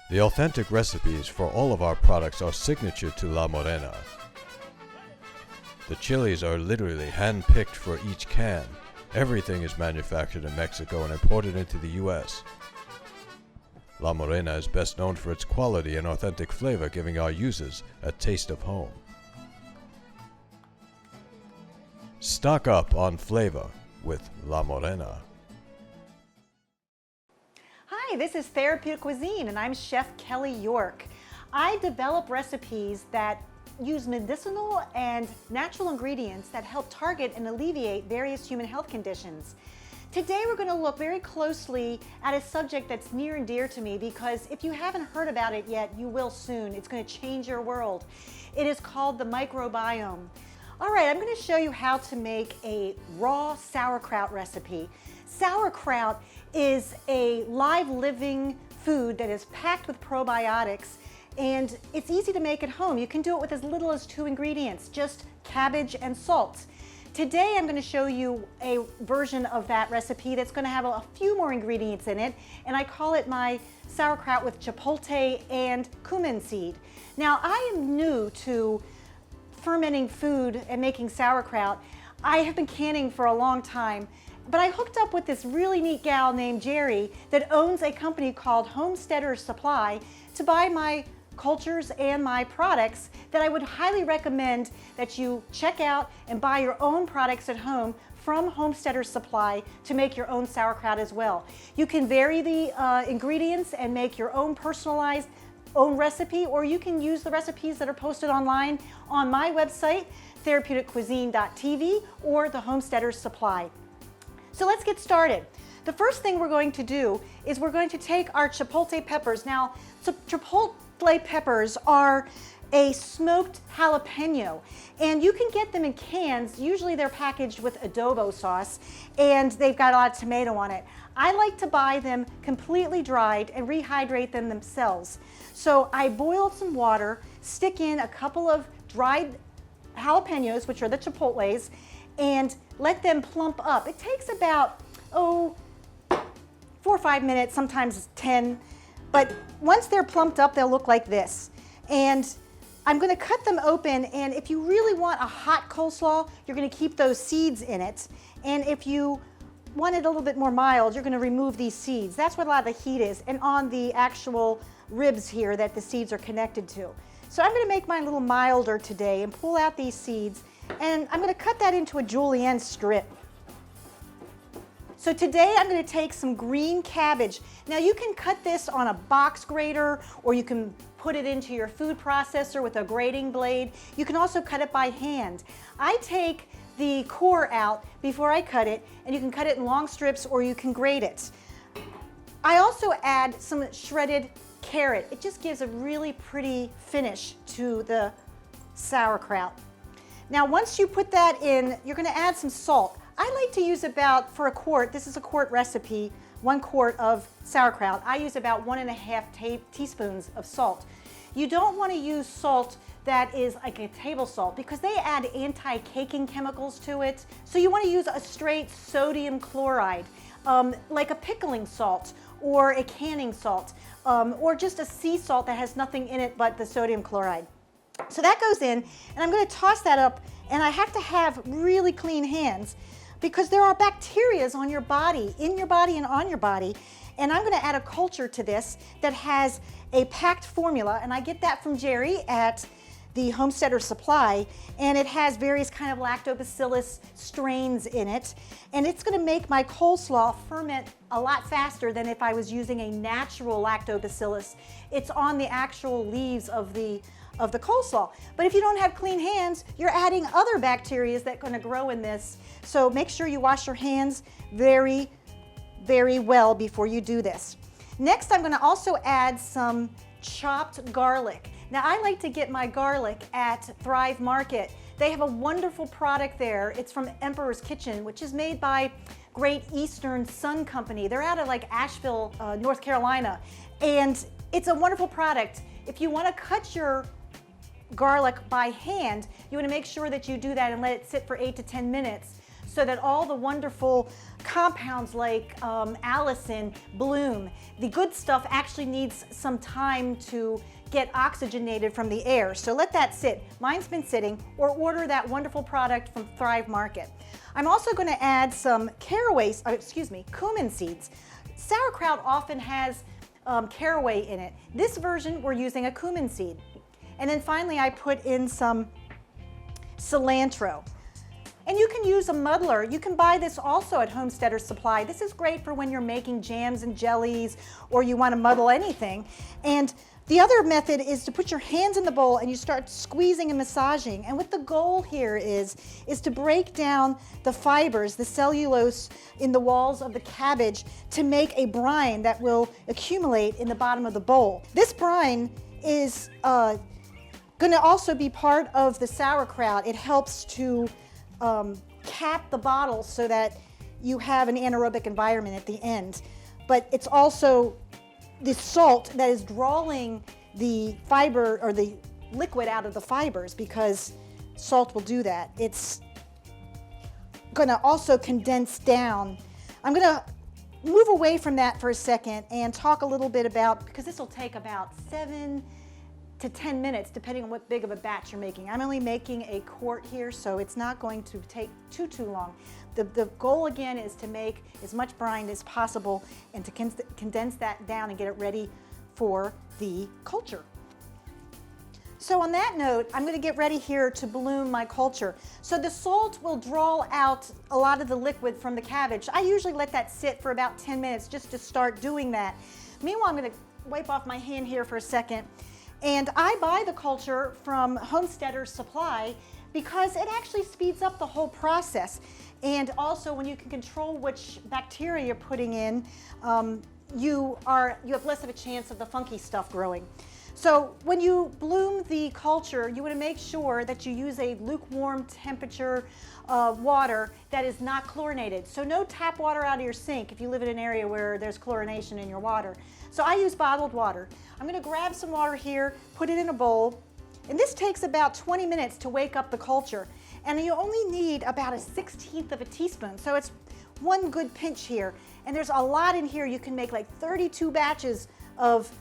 The authentic recipes for all of our products are signature to La Morena. The chilies are literally hand-picked for each can. Everything is manufactured in Mexico and imported into the US. La Morena is best known for its quality and authentic flavor, giving our users a taste of home. Stock up on flavor with La Morena. Hi, this is Therapeutic Cuisine and I'm Chef Kelly Yorke. I develop recipes that use medicinal and natural ingredients that help target and alleviate various human health conditions. Today we're going to look very closely at a subject that's near and dear to me because if you haven't heard about it yet, you will soon. It's going to change your world. It is called the microbiome. All right, I'm going to show you how to make a raw sauerkraut recipe. Sauerkraut is a live living food that is packed with probiotics and it's easy to make at home. You can do it with as little as 2 ingredients, just cabbage and salt. Today I'm going to show you a version of that recipe that's going to have a few more ingredients in it, and I call it my sauerkraut with chipotle and cumin seed. Now I am new to fermenting food and making sauerkraut. I have been canning for a long time, but I hooked up with this really neat gal named Jerry that owns a company called Homesteader Supply to buy my cultures and my products that I would highly recommend that you check out and buy your own products at home from Homesteader Supply to make your own sauerkraut as well. You can vary the ingredients and make your own personalized own recipe, or you can use the recipes that are posted online on my website, therapeuticcuisine.tv, or the Homesteader Supply. So let's get started. The first thing we're going to do is we're going to take our chipotle peppers. Now, chipotle peppers are a smoked jalapeno, and you can get them in cans. Usually they're packaged with adobo sauce, and they've got a lot of tomato on it. I like to buy them completely dried and rehydrate them themselves. So I boil some water, stick in a couple of dried jalapenos, which are the chipotles, and let them plump up. It takes about, 4 or 5 minutes, sometimes 10, but once they're plumped up, they'll look like this. And I'm going to cut them open, and if you really want a hot coleslaw, you're going to keep those seeds in it. And if you want it a little bit more mild, you're going to remove these seeds. That's what a lot of the heat is, and on the actual ribs here that the seeds are connected to. So I'm going to make mine a little milder today and pull out these seeds, and I'm going to cut that into a julienne strip. So today I'm going to take some green cabbage. Now you can cut this on a box grater, or you can put it into your food processor with a grating blade. You can also cut it by hand. I take the core out before I cut it, and you can cut it in long strips or you can grate it. I also add some shredded carrot. It just gives a really pretty finish to the sauerkraut. Now once you put that in, you're going to add some salt. I like to use about, for a quart, this is a quart recipe, 1 quart of sauerkraut. I use about 1½ teaspoons of salt. You don't want to use salt that is like a table salt because they add anti-caking chemicals to it. So you want to use a straight sodium chloride, like a pickling salt or a canning salt, or just a sea salt that has nothing in it but the sodium chloride. So that goes in, and I'm going to toss that up, and I have to have really clean hands because there are bacteria on your body, in your body and on your body, and I'm going to add a culture to this that has a packed formula, and I get that from Jerry at the Homesteader Supply, and it has various kind of lactobacillus strains in it, and it's going to make my coleslaw ferment a lot faster than if I was using a natural lactobacillus. It's on the actual leaves of the of the coleslaw. But if you don't have clean hands, you're adding other bacteria that are going to grow in this. So make sure you wash your hands very, very well before you do this. Next, I'm going to also add some chopped garlic. Now, I like to get my garlic at Thrive Market. They have a wonderful product there. It's from Emperor's Kitchen, which is made by Great Eastern Sun Company. They're out of like Asheville, North Carolina. And it's a wonderful product. If you want to cut your garlic by hand, you want to make sure that you do that and let it sit for 8 to 10 minutes so that all the wonderful compounds like allicin bloom. The good stuff actually needs some time to get oxygenated from the air. So let that sit. Mine's been sitting, or order that wonderful product from Thrive Market. I'm also going to add some cumin seeds. Sauerkraut often has caraway in it. This version, we're using a cumin seed. And then finally, I put in some cilantro. And you can use a muddler. You can buy this also at Homesteader's Supply. This is great for when you're making jams and jellies or you want to muddle anything. And the other method is to put your hands in the bowl and you start squeezing and massaging. And what the goal here is to break down the fibers, the cellulose in the walls of the cabbage to make a brine that will accumulate in the bottom of the bowl. This brine is going to also be part of the sauerkraut. It helps to cap the bottle so that you have an anaerobic environment at the end. But it's also the salt that is drawing the fiber or the liquid out of the fibers, because salt will do that. It's going to also condense down. I'm going to move away from that for a second and talk a little bit about, because this will take about 7 to 10 minutes depending on what big of a batch you're making. I'm only making a quart here, so it's not going to take too long. The goal again is to make as much brine as possible and to condense that down and get it ready for the culture. So on that note, I'm going to get ready here to bloom my culture. So the salt will draw out a lot of the liquid from the cabbage. I usually let that sit for about 10 minutes just to start doing that. Meanwhile, I'm going to wipe off my hand here for a second. And I buy the culture from Homesteader's Supply because it actually speeds up the whole process. And also, when you can control which bacteria you're putting in, you have less of a chance of the funky stuff growing. So when you bloom the culture, you want to make sure that you use a lukewarm temperature water that is not chlorinated. So no tap water out of your sink if you live in an area where there's chlorination in your water. So I use bottled water. I'm going to grab some water here, put it in a bowl, and this takes about 20 minutes to wake up the culture. And you only need about a 1/16 of a teaspoon. So it's one good pinch here. And there's a lot in here. You can make like 32 batches of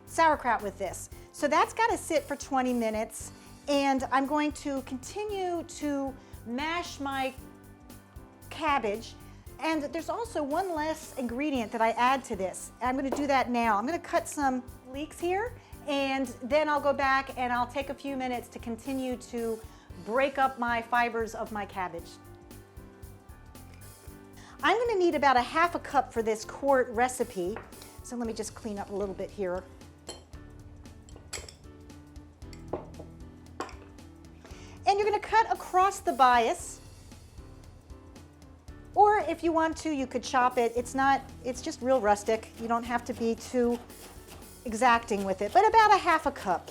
sauerkraut with this. So that's got to sit for 20 minutes. And I'm going to continue to mash my cabbage. And there's also one less ingredient that I add to this. I'm going to do that now. I'm going to cut some leeks here, and then I'll go back and I'll take a few minutes to continue to break up my fibers of my cabbage. I'm going to need about a half a cup for this quart recipe. So let me just clean up a little bit here. And you're going to cut across the bias. Or if you want to, you could chop it. It's just real rustic. You don't have to be too exacting with it, but about a half a cup.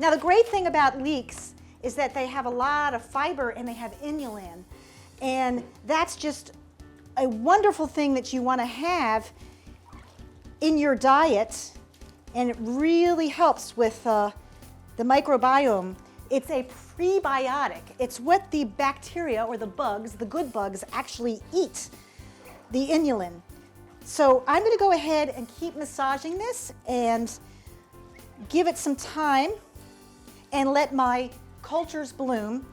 Now the great thing about leeks is that they have a lot of fiber and they have inulin. And that's just a wonderful thing that you want to have in your diet, and it really helps with the microbiome. It's a prebiotic. It's what the bacteria or the bugs, the good bugs, actually eat, the inulin. So I'm going to go ahead and keep massaging this and give it some time and let my cultures bloom.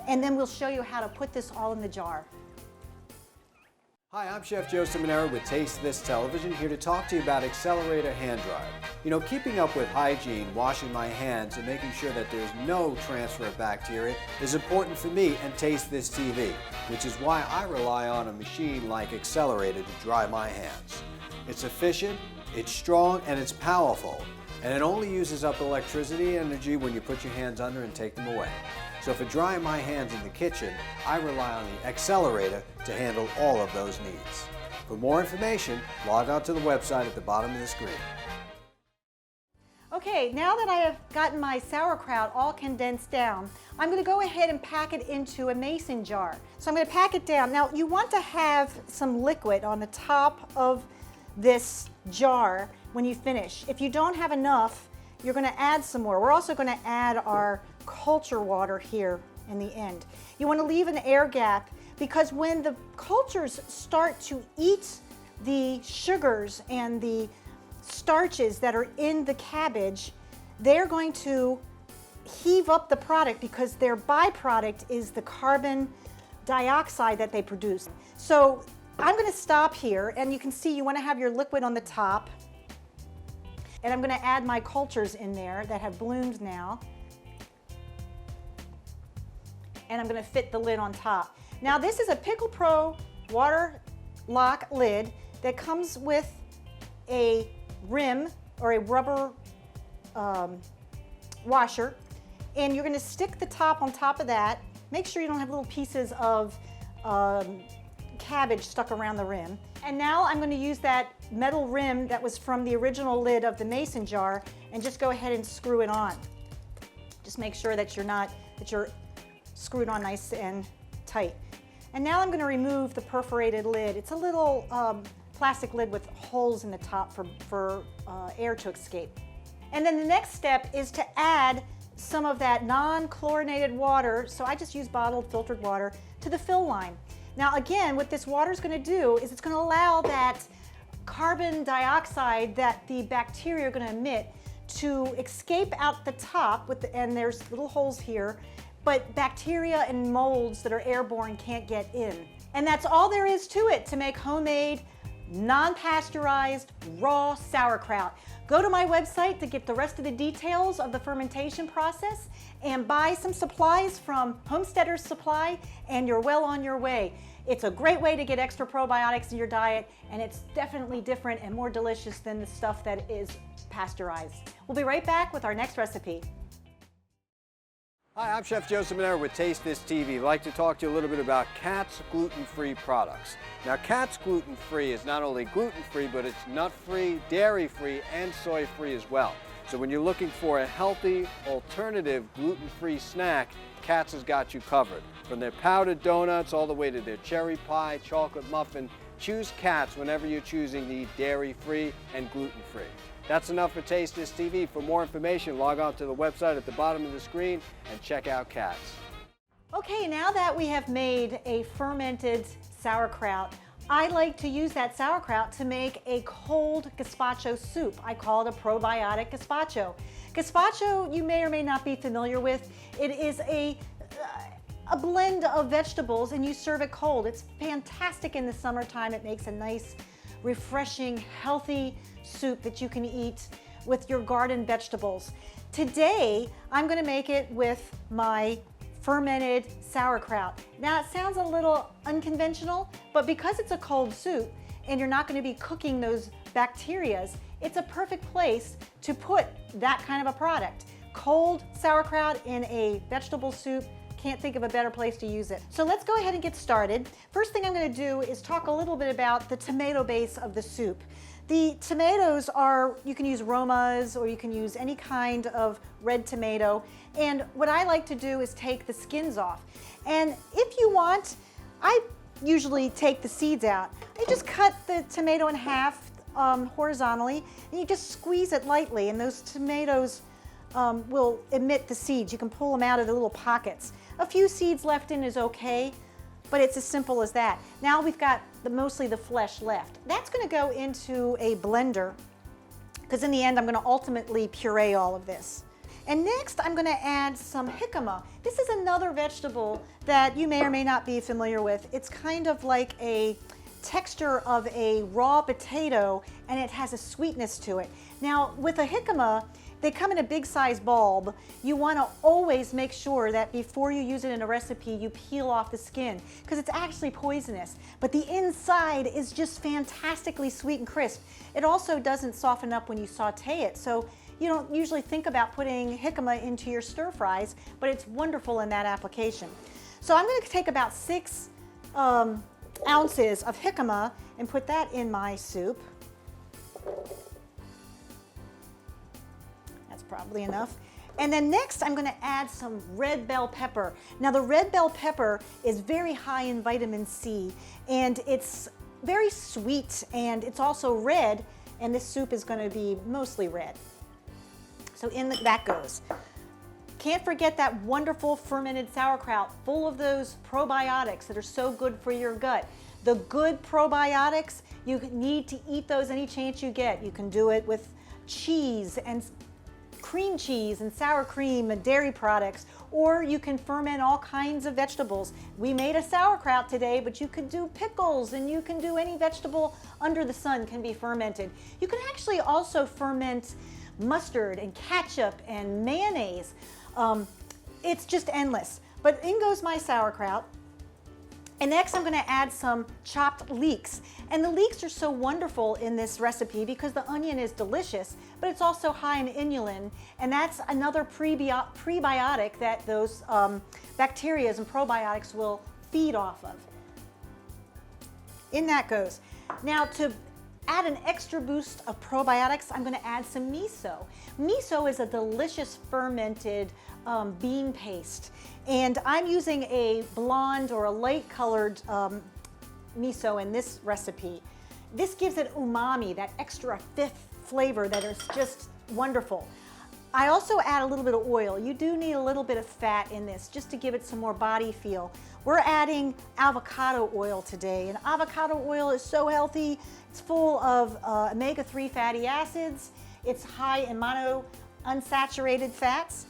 And then we'll show you how to put this all in the jar. Hi, I'm Chef Joe Simonero with Taste This Television, here to talk to you about Accelerator hand dryer. You know, keeping up with hygiene, washing my hands, and making sure that there's no transfer of bacteria is important for me and Taste This TV, which is why I rely on a machine like Accelerator to dry my hands. It's efficient, it's strong, and it's powerful. And it only uses up electricity and energy when you put your hands under and take them away. So for drying my hands in the kitchen, I rely on the Accelerator to handle all of those needs. For more information, log on to the website at the bottom of the screen. Okay, now that I have gotten my sauerkraut all condensed down, I'm going to go ahead and pack it into a mason jar. So I'm going to pack it down. Now you want to have some liquid on the top of this jar when you finish. If you don't have enough, you're going to add some more. We're also going to add our culture water here in the end. You want to leave an air gap because when the cultures start to eat the sugars and the starches that are in the cabbage, they're going to heave up the product because their byproduct is the carbon dioxide that they produce. So I'm going to stop here, and you can see you want to have your liquid on the top, and I'm going to add my cultures in there that have bloomed now, and I'm going to fit the lid on top. Now this is a Pickle Pro water lock lid that comes with a rim or a rubber washer, and you're going to stick the top on top of that. Make sure you don't have little pieces of cabbage stuck around the rim. And now I'm going to use that metal rim that was from the original lid of the mason jar and just go ahead and screw it on. Just make sure that you're screwed on nice and tight. And now I'm going to remove the perforated lid. It's a little plastic lid with holes in the top for air to escape. And then the next step is to add some of that non-chlorinated water, so I just use bottled filtered water, to the fill line. Now again, what this water is going to do is it's going to allow that carbon dioxide that the bacteria are going to emit to escape out the top, and there's little holes here, but bacteria and molds that are airborne can't get in. And that's all there is to it to make homemade, non-pasteurized, raw sauerkraut. Go to my website to get the rest of the details of the fermentation process and buy some supplies from Homesteader's Supply, and you're well on your way. It's a great way to get extra probiotics in your diet, and it's definitely different and more delicious than the stuff that is pasteurized. We'll be right back with our next recipe. Hi, I'm Chef Joe Simonero with Taste This TV. I'd like to talk to you a little bit about Katz gluten-free products. Now, Katz gluten-free is not only gluten-free, but it's nut-free, dairy-free, and soy-free as well. So when you're looking for a healthy, alternative, gluten-free snack, Katz has got you covered. From their powdered donuts all the way to their cherry pie, chocolate muffin, choose Katz whenever you're choosing the dairy-free and gluten-free. That's enough for Taste This TV. For more information, log on to the website at the bottom of the screen and check out Katz. Okay, now that we have made a fermented sauerkraut, I like to use that sauerkraut to make a cold gazpacho soup. I call it a probiotic gazpacho. Gazpacho, you may or may not be familiar with. It is a blend of vegetables, and you serve it cold. It's fantastic in the summertime. It makes a nice, refreshing, healthy soup that you can eat with your garden vegetables. Today, I'm going to make it with my fermented sauerkraut. Now, it sounds a little unconventional, but because it's a cold soup and you're not going to be cooking those bacteria, it's a perfect place to put that kind of a product. Cold sauerkraut in a vegetable soup. Can't think of a better place to use it. So let's go ahead and get started. First thing I'm going to do is talk a little bit about the tomato base of the soup. The tomatoes are, you can use Romas or you can use any kind of red tomato. And what I like to do is take the skins off. And if you want, I usually take the seeds out. I just cut the tomato in half horizontally, and you just squeeze it lightly, and those tomatoes will emit the seeds. You can pull them out of the little pockets. A few seeds left in is okay, but it's as simple as that. Now we've got mostly the flesh left. That's going to go into a blender, because in the end I'm going to ultimately puree all of this. And next I'm going to add some jicama. This is another vegetable that you may or may not be familiar with. It's kind of like a texture of a raw potato, and it has a sweetness to it. Now with a jicama, they come in a big size bulb. You want to always make sure that before you use it in a recipe, you peel off the skin, because it's actually poisonous. But the inside is just fantastically sweet and crisp. It also doesn't soften up when you saute it, so You don't usually think about putting jicama into your stir fries, but it's wonderful in that application. So I'm going to take about 6 ounces of jicama and put that in my soup. That's probably enough. And then next I'm going to add some red bell pepper. Now the red bell pepper is very high in vitamin C, and it's very sweet, and it's also red, and this soup is going to be mostly red. So that goes. Can't forget that wonderful fermented sauerkraut full of those probiotics that are so good for your gut. The good probiotics, you need to eat those any chance you get. You can do it with cheese and cream cheese and sour cream and dairy products, or you can ferment all kinds of vegetables. We made a sauerkraut today, but you could do pickles, and you can do any vegetable under the sun can be fermented. You can actually also ferment mustard and ketchup and mayonnaise. It's just endless. But in goes my sauerkraut. And next I'm going to add some chopped leeks. And the leeks are so wonderful in this recipe because the onion is delicious, but it's also high in inulin, and that's another prebiotic that those bacteria and probiotics will feed off of. In that goes. Now to add an extra boost of probiotics, I'm going to add some miso. Miso is a delicious fermented bean paste, and I'm using a blonde or a light colored miso in this recipe. This gives it umami, that extra fifth flavor that is just wonderful. I also add a little bit of oil. You do need a little bit of fat in this just to give it some more body feel. We're adding avocado oil today, and avocado oil is so healthy. It's full of omega-3 fatty acids. It's high in monounsaturated fats.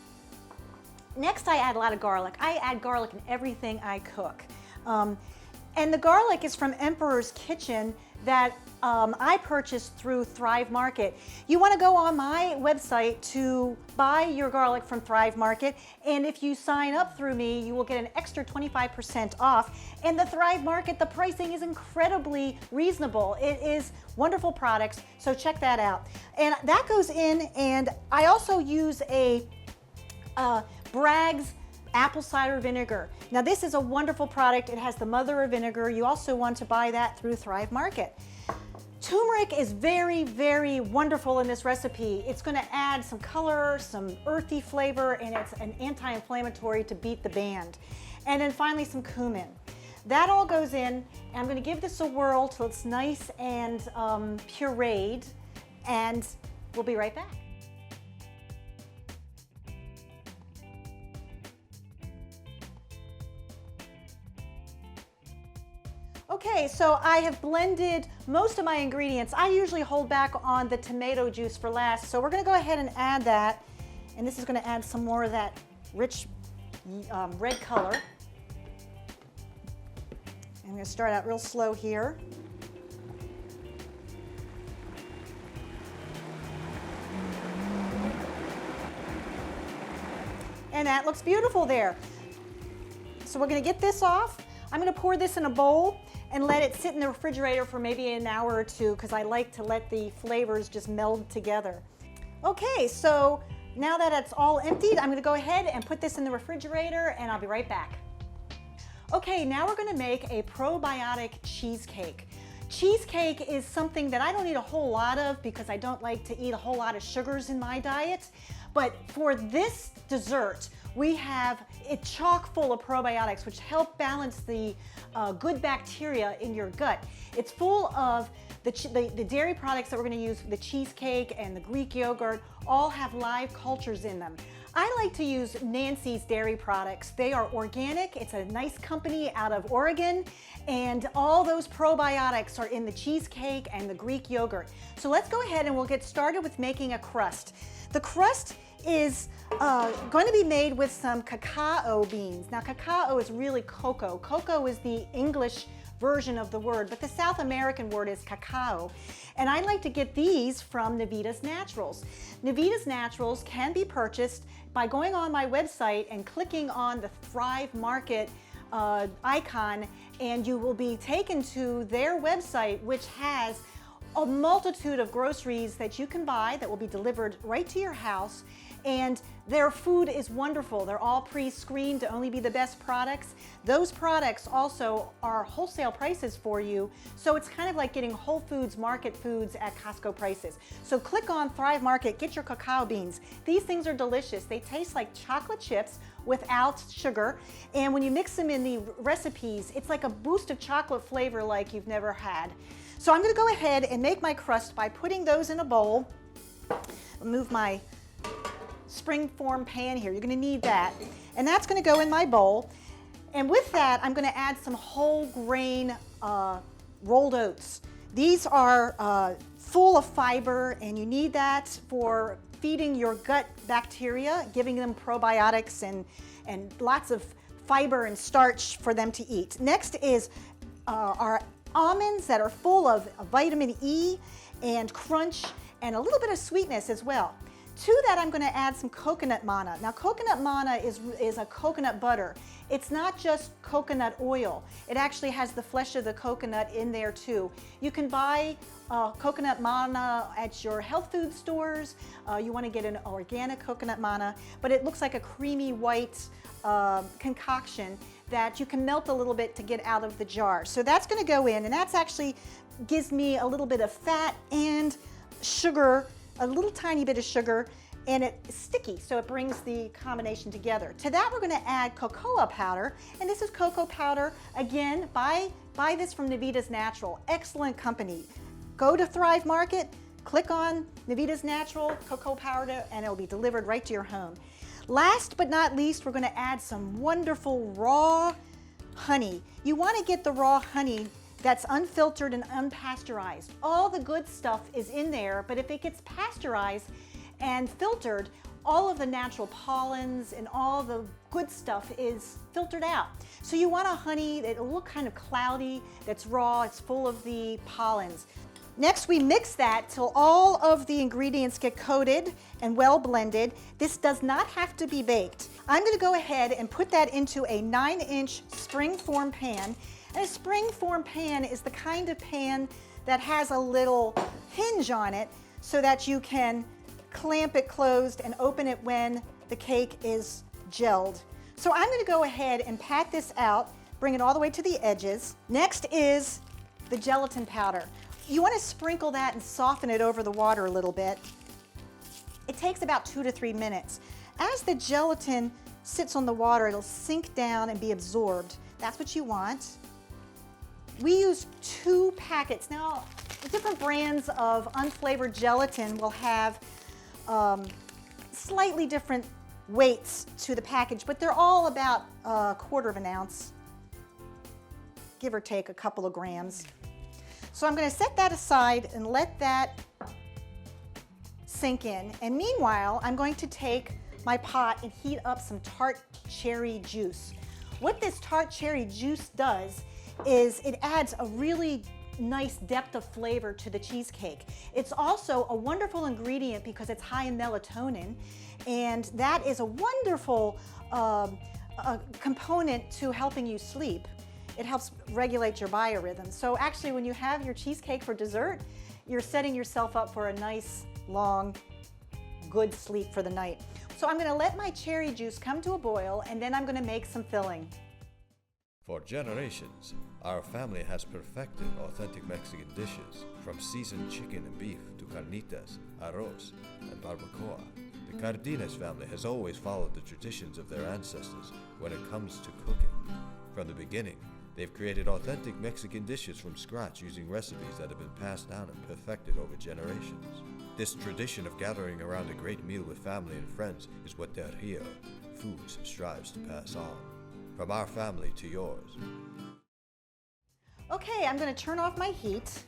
Next, I add a lot of garlic. I add garlic in everything I cook. And the garlic is from Emperor's Kitchen that I purchased through Thrive Market. You want to go on my website to buy your garlic from Thrive Market, and if you sign up through me, you will get an extra 25% off. And the Thrive Market, the pricing is incredibly reasonable. It is wonderful products, so check that out. And that goes in, and I also use a Bragg's apple cider vinegar. Now this is a wonderful product. It has the mother of vinegar. You also want to buy that through Thrive Market. Turmeric is very, very wonderful in this recipe. It's going to add some color, some earthy flavor, and it's an anti-inflammatory to beat the band. And then finally some cumin. That all goes in, and I'm going to give this a whirl till it's nice and pureed, and we'll be right back. Okay, so I have blended most of my ingredients. I usually hold back on the tomato juice for last, so we're going to go ahead and add that, and this is going to add some more of that rich red color. I'm going to start out real slow here. And that looks beautiful there. So we're going to get this off. I'm going to pour this in a bowl and let it sit in the refrigerator for maybe an hour or two because I like to let the flavors just meld together. Okay, so now that it's all emptied, I'm going to go ahead and put this in the refrigerator, and I'll be right back. Okay, now we're going to make a probiotic cheesecake. Cheesecake is something that I don't eat a whole lot of because I don't like to eat a whole lot of sugars in my diet. But for this dessert, we have it chock full of probiotics which help balance the good bacteria in your gut. It's full of the dairy products that we're going to use, the cheesecake and the Greek yogurt, all have live cultures in them. I like to use Nancy's dairy products. They are organic. It's a nice company out of Oregon, and all those probiotics are in the cheesecake and the Greek yogurt. So let's go ahead and we'll get started with making a crust. The crust is going to be made with some cacao beans. Now cacao is really cocoa. Cocoa is the English version of the word, but the South American word is cacao. And I like to get these from Navitas Naturals. Navitas Naturals can be purchased by going on my website and clicking on the Thrive Market icon, and you will be taken to their website, which has a multitude of groceries that you can buy that will be delivered right to your house, and their food is wonderful. They're all pre-screened to only be the best products. Those products also are wholesale prices for you, so it's kind of like getting Whole Foods market foods at Costco prices. So click on Thrive Market, get your cacao beans. These things are delicious. They taste like chocolate chips without sugar, and when you mix them in the recipes, it's like a boost of chocolate flavor like you've never had. So I'm going to go ahead and make my crust by putting those in a bowl. I'll move my springform pan here. You're going to need that, and that's going to go in my bowl. And with that, I'm going to add some whole grain rolled oats. These are full of fiber, and you need that for feeding your gut bacteria, giving them probiotics and lots of fiber and starch for them to eat. Next is our almonds that are full of vitamin E and crunch and a little bit of sweetness as well. To that, I'm going to add some coconut manna. Now, coconut manna is a coconut butter. It's not just coconut oil. It actually has the flesh of the coconut in there too. You can buy coconut manna at your health food stores. You want to get an organic coconut manna, but it looks like a creamy white concoction that you can melt a little bit to get out of the jar. So that's going to go in, and that's actually gives me a little bit of fat and sugar, a little tiny bit of sugar, and it's sticky, so it brings the combination together. To that, we're going to add cocoa powder, and this is cocoa powder. Again, buy this from Navita's Natural. Excellent company. Go to Thrive Market, click on Navita's Natural cocoa powder, and it will be delivered right to your home. Last but not least, we're going to add some wonderful raw honey. You want to get the raw honey that's unfiltered and unpasteurized. All the good stuff is in there, but if it gets pasteurized and filtered, all of the natural pollens and all the good stuff is filtered out. So you want a honey that'll look kind of cloudy, that's raw, it's full of the pollens. Next, we mix that till all of the ingredients get coated and well blended. This does not have to be baked. I'm going to go ahead and put that into a 9-inch springform pan. And a springform pan is the kind of pan that has a little hinge on it so that you can clamp it closed and open it when the cake is gelled. So I'm going to go ahead and pat this out, bring it all the way to the edges. Next is the gelatin powder. You want to sprinkle that and soften it over the water a little bit. It takes about 2 to 3 minutes. As the gelatin sits on the water, it'll sink down and be absorbed. That's what you want. We use 2 packets. Now, different brands of unflavored gelatin will have slightly different weights to the package, but they're all about 1/4 of an ounce, give or take a couple of grams. So I'm going to set that aside and let that sink in. And meanwhile, I'm going to take my pot and heat up some tart cherry juice. What this tart cherry juice does is it adds a really nice depth of flavor to the cheesecake. It's also a wonderful ingredient because it's high in melatonin, and that is a wonderful component to helping you sleep. It helps regulate your biorhythm. So actually, when you have your cheesecake for dessert, you're setting yourself up for a nice, long, good sleep for the night. So I'm going to let my cherry juice come to a boil, and then I'm going to make some filling. For generations, our family has perfected authentic Mexican dishes, from seasoned chicken and beef to carnitas, arroz, and barbacoa. The Cardenas family has always followed the traditions of their ancestors when it comes to cooking. From the beginning, they've created authentic Mexican dishes from scratch using recipes that have been passed down and perfected over generations. This tradition of gathering around a great meal with family and friends is what Del Rio Foods strives to pass on. From our family to yours. Okay, I'm going to turn off my heat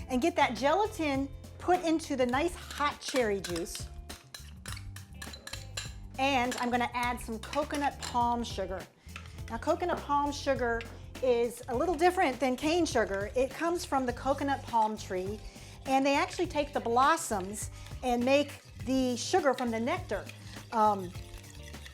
and get that gelatin put into the nice hot cherry juice. And I'm going to add some coconut palm sugar. Now, coconut palm sugar is a little different than cane sugar. It comes from the coconut palm tree, and they actually take the blossoms and make the sugar from the nectar.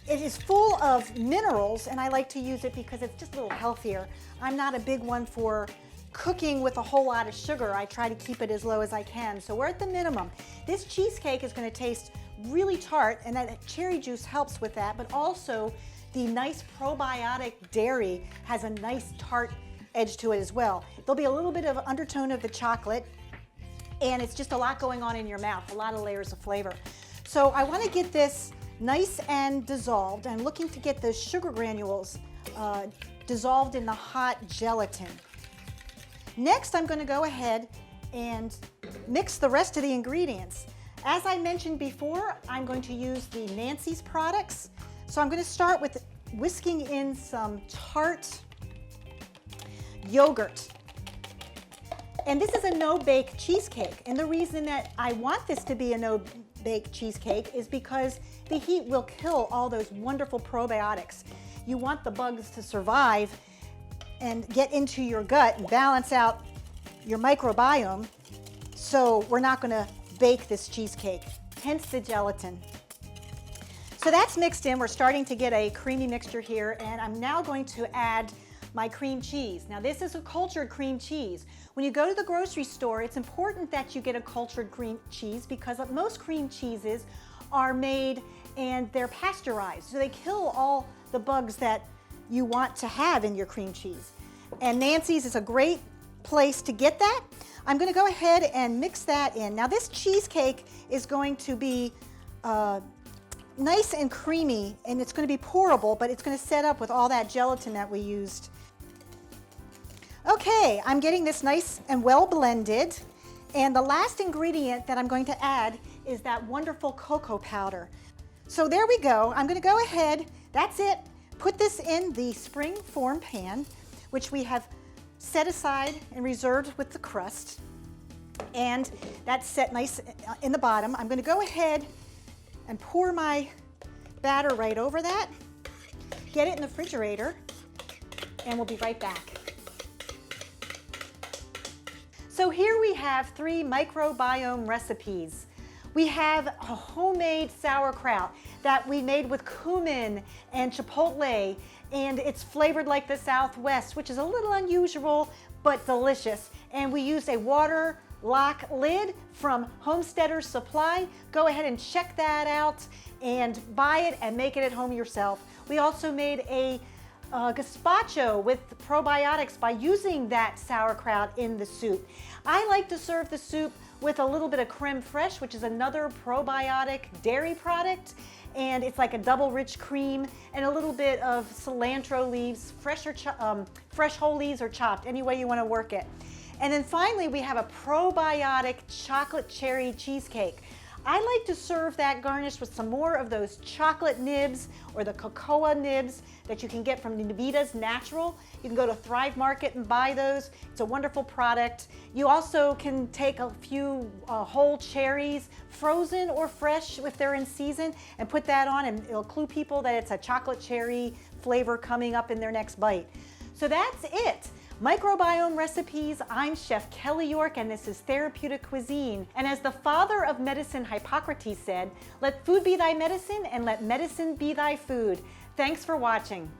It is full of minerals, and I like to use it because it's just a little healthier. I'm not a big one for cooking with a whole lot of sugar. I try to keep it as low as I can. So we're at the minimum. This cheesecake is going to taste really tart, and that cherry juice helps with that, but also the nice probiotic dairy has a nice tart edge to it as well. There'll be a little bit of undertone of the chocolate, and it's just a lot going on in your mouth, a lot of layers of flavor. So I want to get this nice and dissolved. I'm looking to get those sugar granules dissolved in the hot gelatin. Next, I'm going to go ahead and mix the rest of the ingredients. As I mentioned before, I'm going to use the Nancy's products. So I'm going to start with whisking in some tart yogurt. And this is a no-bake cheesecake. And the reason that I want this to be a no-bake cheesecake is because the heat will kill all those wonderful probiotics. You want the bugs to survive and get into your gut and balance out your microbiome. So we're not going to bake this cheesecake, hence the gelatin. So that's mixed in. We're starting to get a creamy mixture here, and I'm now going to add my cream cheese. Now this is a cultured cream cheese. When you go to the grocery store, it's important that you get a cultured cream cheese because most cream cheeses are made and they're pasteurized. So they kill all the bugs that you want to have in your cream cheese. And Nancy's is a great place to get that. I'm going to go ahead and mix that in. Now this cheesecake is going to be nice and creamy, and it's going to be pourable, but it's going to set up with all that gelatin that we used. Okay, I'm getting this nice and well blended, and the last ingredient that I'm going to add is that wonderful cocoa powder. So there we go. I'm going to go ahead, that's it, put this in the spring form pan, which we have set aside and reserved with the crust, and that's set nice in the bottom. I'm going to go ahead and pour my batter right over that, get it in the refrigerator, and we'll be right back. So here we have 3 microbiome recipes. We have a homemade sauerkraut that we made with cumin and chipotle, and it's flavored like the Southwest, which is a little unusual, but delicious. And we used a water lock lid from Homesteader's Supply. Go ahead and check that out and buy it and make it at home yourself. We also made a gazpacho with probiotics by using that sauerkraut in the soup. I like to serve the soup with a little bit of creme fraiche, which is another probiotic dairy product, and it's like a double rich cream, and a little bit of cilantro leaves, fresh whole leaves or chopped, any way you want to work it. And then finally, we have a probiotic chocolate cherry cheesecake. I like to serve that garnished with some more of those chocolate nibs or the cocoa nibs that you can get from Navita's Natural. You can go to Thrive Market and buy those. It's a wonderful product. You also can take a few whole cherries, frozen or fresh if they're in season, and put that on, and it'll clue people that it's a chocolate cherry flavor coming up in their next bite. So that's it. Microbiome recipes. I'm Chef Kelly Yorke, and this is Therapeutic Cuisine. And as the father of medicine Hippocrates said, let food be thy medicine and let medicine be thy food. Thanks for watching.